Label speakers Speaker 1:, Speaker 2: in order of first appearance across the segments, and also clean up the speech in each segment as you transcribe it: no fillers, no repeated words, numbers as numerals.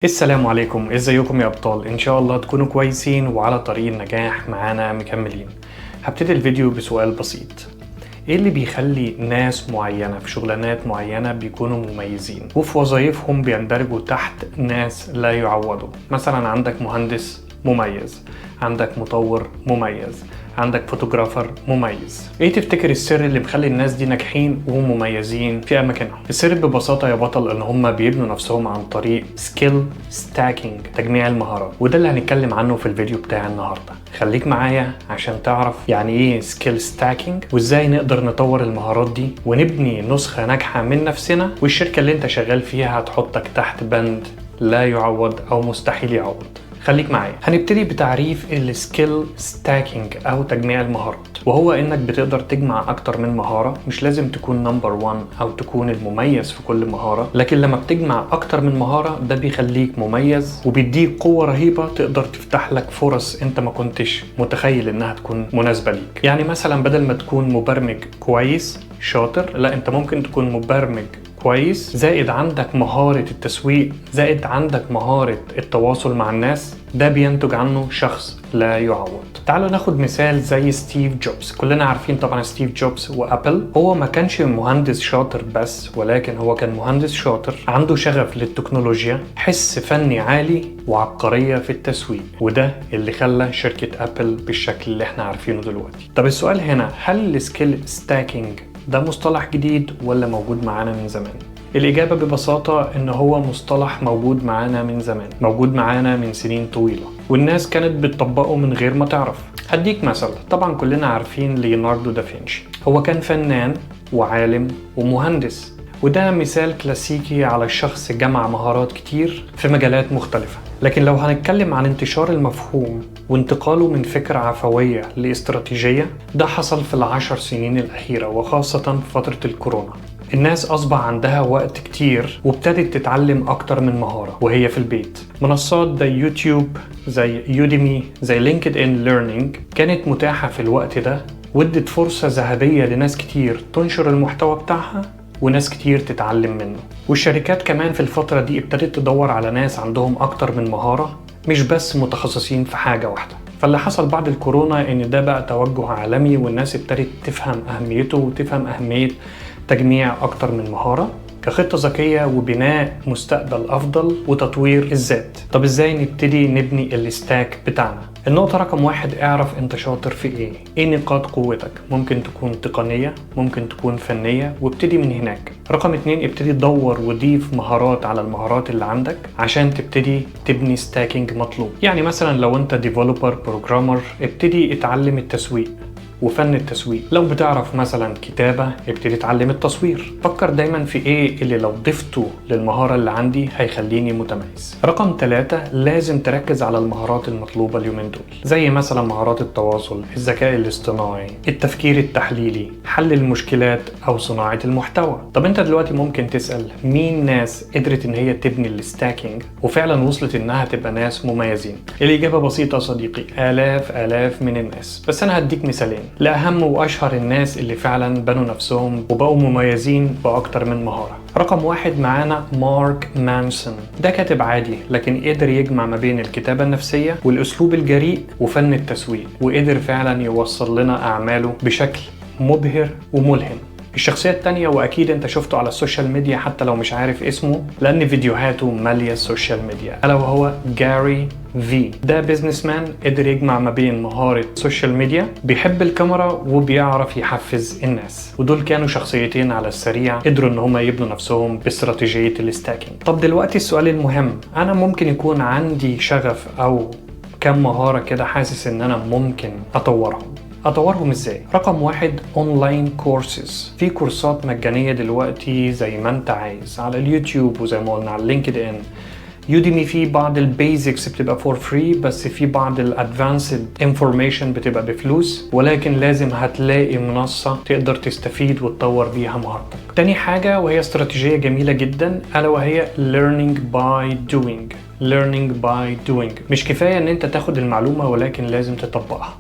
Speaker 1: السلام عليكم، ازيكم يا ابطال؟ ان شاء الله تكونوا كويسين وعلى طريق النجاح معانا مكملين. هبتدي الفيديو بسؤال بسيط: ايه اللي بيخلي ناس معينة في شغلانات معينة بيكونوا مميزين وفي وظائفهم بيندرجوا تحت ناس لا يعوضوا؟ مثلا عندك مهندس مميز، عندك مطور مميز، عندك فوتوغرافر مميز. ايه تفتكر السر اللي مخلي الناس دي ناجحين ومميزين في اماكنهم؟ السر ببساطة يا بطل ان هم بيبنوا نفسهم عن طريق سكيل ستاكينج، تجميع المهارات، وده اللي هنتكلم عنه في الفيديو بتاع النهاردة. خليك معايا عشان تعرف يعني ايه سكيل ستاكينج وازاي نقدر نطور المهارات دي ونبني نسخة ناجحة من نفسنا، والشركة اللي انت شغال فيها هتحطك تحت بند لا يعوض او مستحيل يعوض. خليك معايا. هنبتدي بتعريف السكيل ستاكينج او تجميع المهارات، وهو انك بتقدر تجمع اكتر من مهارة. مش لازم تكون نمبر 1 او تكون المميز في كل مهارة، لكن لما بتجمع اكتر من مهارة ده بيخليك مميز وبيديك قوة رهيبة تقدر تفتح لك فرص انت ما كنتش متخيل انها تكون مناسبة ليك. يعني مثلا بدل ما تكون مبرمج كويس شاطر، لا، انت ممكن تكون مبرمج كويس زائد عندك مهارة التسويق زائد عندك مهارة التواصل مع الناس. ده بينتج عنه شخص لا يعوض. تعالوا ناخد مثال زي ستيف جوبز. كلنا عارفين طبعا ستيف جوبز وابل. هو ما كانش مهندس شاطر بس، ولكن هو كان مهندس شاطر عنده شغف للتكنولوجيا، حس فني عالي، وعبقرية في التسويق، وده اللي خلى شركة ابل بالشكل اللي احنا عارفينه دلوقتي. طب السؤال هنا، هل السكيل ستاكينج ده مصطلح جديد ولا موجود معانا من زمان؟ الإجابة ببساطة إن هو مصطلح موجود معانا من زمان، موجود معانا من سنين طويلة، والناس كانت بتطبقه من غير ما تعرف. هديك مثل. طبعا كلنا عارفين ليوناردو دافنشي. هو كان فنان وعالم ومهندس، وده مثال كلاسيكي على الشخص جمع مهارات كتير في مجالات مختلفة. لكن لو هنتكلم عن انتشار المفهوم وانتقاله من فكرة عفوية لاستراتيجية، ده حصل في ال10 سنين الأخيرة، وخاصة في فترة الكورونا. الناس أصبح عندها وقت كتير وابتدت تتعلم أكتر من مهارة وهي في البيت. منصات زي يوتيوب، زي يوديمي، زي لينكد إن ليرنينج كانت متاحة في الوقت ده، وادت فرصة ذهبية لناس كتير تنشر المحتوى بتاعها وناس كتير تتعلم منه. والشركات كمان في الفترة دي ابتدت تدور على ناس عندهم أكتر من مهارة، مش بس متخصصين في حاجة واحدة. فاللي حصل بعد الكورونا إن ده بقى توجه عالمي، والناس ابتدت تفهم أهميته وتفهم أهمية تجميع أكتر من مهارة كخطة ذكية وبناء مستقبل أفضل وتطوير الذات. طب إزاي نبتدي نبني الستاك بتاعنا؟ النقطة رقم 1، اعرف انت شاطر في ايه نقاط قوتك. ممكن تكون تقنية، ممكن تكون فنية، وابتدي من هناك. رقم 2، ابتدي تدور وضيف مهارات على المهارات اللي عندك عشان تبتدي تبني ستاكينج مطلوب. يعني مثلا لو انت ديفلوبر بروجرامر، ابتدي اتعلم التسويق وفن التسويق. لو بتعرف مثلا كتابة، ابتدي اتعلم التصوير. فكر دايما في ايه اللي لو ضفته للمهارة اللي عندي هيخليني متميز. رقم 3، لازم تركز على المهارات المطلوبة اليومين دول، زي مثلا مهارات التواصل، الذكاء الاصطناعي، التفكير التحليلي، حل المشكلات، او صناعة المحتوى. طب انت دلوقتي ممكن تسأل مين ناس قدرت ان هي تبني الستاكينج وفعلا وصلت انها تبقى ناس مميزين؟ الإجابة بسيطة صديقي، آلاف من الناس. بس انا هديك مثالين لأهم وأشهر الناس اللي فعلا بنوا نفسهم وبقوا مميزين بأكتر من مهارة. رقم 1 معانا مارك مانسون. ده كاتب عادي، لكن قدر يجمع ما بين الكتابة النفسية والأسلوب الجريء وفن التسويق، وقدر فعلا يوصل لنا أعماله بشكل مبهر وملهم. الشخصية التانية، وأكيد أنت شفته على السوشيال ميديا حتى لو مش عارف اسمه، لأن فيديوهاته مالية السوشيال ميديا، ألا وهو جاري في. ده بيزنس مان قدر يجمع ما بين مهارة السوشيال ميديا، بيحب الكاميرا وبيعرف يحفز الناس. ودول كانوا شخصيتين على السريع قدروا ان هم يبنوا نفسهم باستراتيجية الستاكينج. طب دلوقتي السؤال المهم، انا ممكن يكون عندي شغف او كم مهارة كده حاسس ان انا ممكن اطورهم ازاي؟ رقم 1، اونلاين كورسز. في كورسات مجانية دلوقتي زي ما انت عايز على اليوتيوب، وزي ما قلنا على لينكد ان. يوديمي في بعض البيزكس بتبقى فور فري، بس في بعض الادفانسد انفورميشن بتبقى بفلوس، ولكن لازم هتلاقي منصة تقدر تستفيد وتطور بيها مهارتك. تاني حاجة وهي استراتيجية جميلة جدا، ألا وهي learning by doing. مش كفاية ان انت تاخد المعلومة، ولكن لازم تطبقها.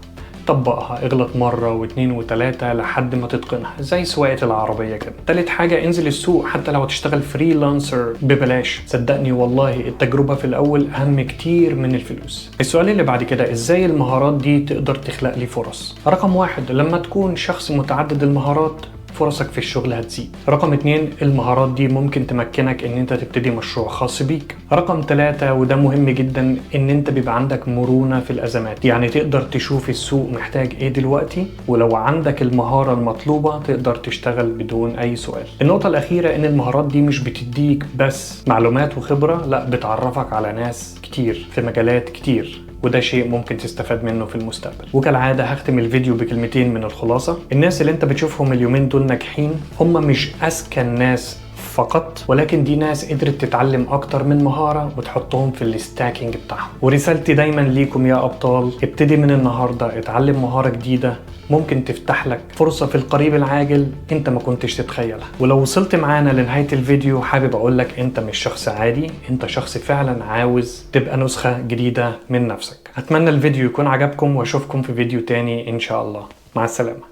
Speaker 1: طبقها، اغلط مرة واثنين وثلاثة لحد ما تتقنها، زي سواقة العربية كده. تالت حاجة، انزل السوق حتى لو هتشتغل فريلانسر ببلاش، صدقني والله التجربة في الأول أهم كتير من الفلوس. السؤال اللي بعد كده، ازاي المهارات دي تقدر تخلق لي فرص؟ رقم 1، لما تكون شخص متعدد المهارات فرصك في الشغل هتزيد. رقم 2، المهارات دي ممكن تمكنك ان انت تبتدي مشروع خاص بيك. رقم 3، وده مهم جدا، ان انت بيبقى عندك مرونة في الازمات، يعني تقدر تشوف السوق محتاج ايه دلوقتي، ولو عندك المهارة المطلوبة تقدر تشتغل بدون اي سؤال. النقطة الاخيرة، ان المهارات دي مش بتديك بس معلومات وخبرة، لا بتعرفك على ناس كتير في مجالات كتير، وده شيء ممكن تستفاد منه في المستقبل. وكالعادة هختم الفيديو بكلمتين من الخلاصة. الناس اللي انت بتشوفهم اليومين دول ناجحين هم مش أذكى الناس فقط، ولكن دي ناس قدرت تتعلم اكتر من مهارة وتحطهم في الستاكينج بتاعهم. ورسالتي دايما ليكم يا ابطال، ابتدي من النهاردة اتعلم مهارة جديدة ممكن تفتح لك فرصة في القريب العاجل انت ما كنتش تتخيلها. ولو وصلت معانا لنهاية الفيديو، حابب اقول لك انت مش شخص عادي، انت شخص فعلا عاوز تبقى نسخة جديدة من نفسك. اتمنى الفيديو يكون عجبكم، واشوفكم في فيديو تاني ان شاء الله. مع السلامة.